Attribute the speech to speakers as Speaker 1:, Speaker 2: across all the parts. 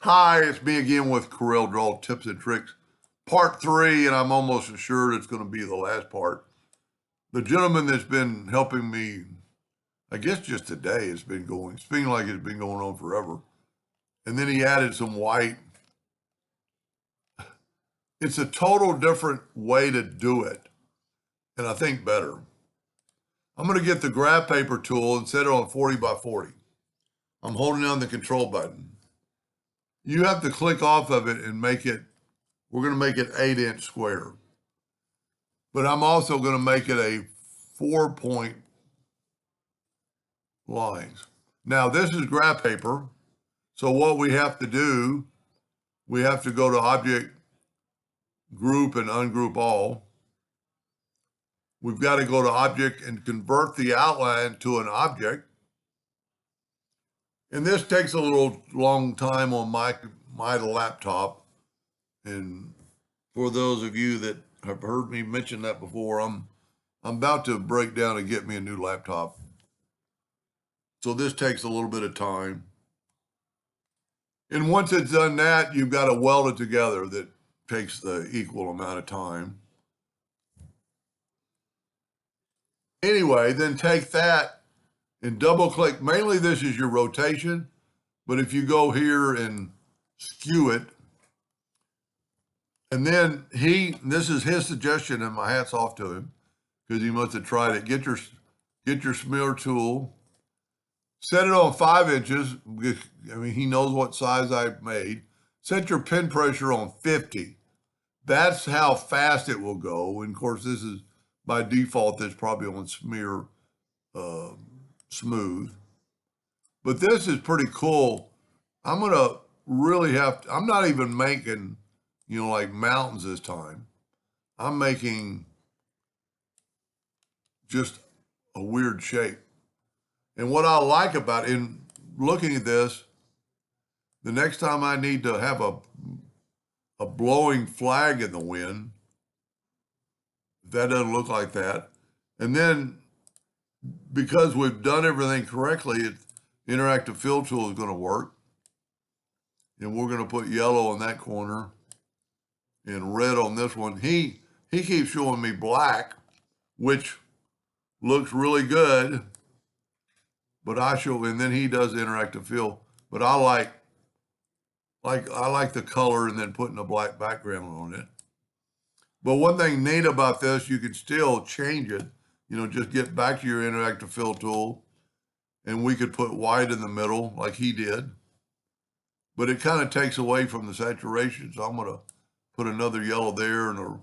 Speaker 1: Hi, it's me again with Corel Draw Tips and Tricks, part 3, and I'm almost assured it's going to be the last part. The gentleman that's been helping me, I guess just today, it's been like it's been going on forever. And then he added some white. It's a total different way to do it, and I think better. I'm going to get the graph paper tool and set it on 40 by 40. I'm holding down the control button. You have to click off of it and we're going to make it 8-inch square. But I'm also going to make it a 4-point lines. Now this is graph paper. So what we have to do, we have to go to Object, Group, and Ungroup All. We've got to go to Object and convert the outline to an object. And this takes a little long time on my laptop. And for those of you that have heard me mention that before, I'm about to break down and get me a new laptop. So this takes a little bit of time. And once it's done that, you've got to weld it together. That takes the equal amount of time. Anyway, then take that and double click. Mainly this is your rotation, but if you go here and skew it, and then this is his suggestion, and my hat's off to him because he must have tried it. Get your smear tool, set it on 5 inches. I mean, he knows what size I've made. Set your pin pressure on 50. That's how fast it will go. And of course, this is by default, that's probably on smear smooth. But this is pretty cool. I'm going to really I'm not even making, like mountains this time. I'm making just a weird shape. And what I like about in looking at this, the next time I need to have a blowing flag in the wind, that doesn't look like that. And then because we've done everything correctly, the interactive fill tool is going to work. And we're going to put yellow in that corner and red on this one. He keeps showing me black, which looks really good. But and then he does interactive fill. But I like the color and then putting a black background on it. But one thing neat about this, you can still change it. Just get back to your interactive fill tool, and we could put white in the middle like he did. But it kind of takes away from the saturation. So I'm going to put another yellow there and a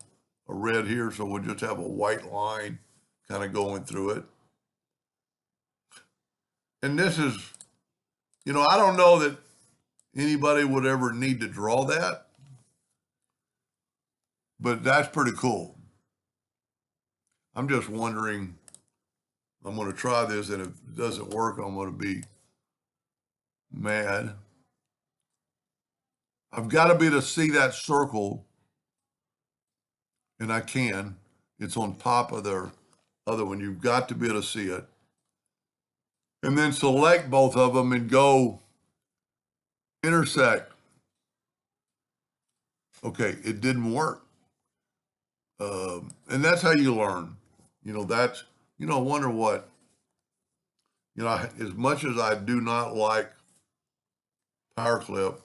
Speaker 1: red here. So we'll just have a white line kind of going through it. And this is, I don't know that anybody would ever need to draw that, but that's pretty cool. I'm just wondering, I'm going to try this, and if it doesn't work, I'm going to be mad. I've got to be able to see that circle, and I can. It's on top of the other one. You've got to be able to see it. And then select both of them and go intersect. Okay, it didn't work. And that's how you learn. Wonder what, as much as I do not like Power Clip,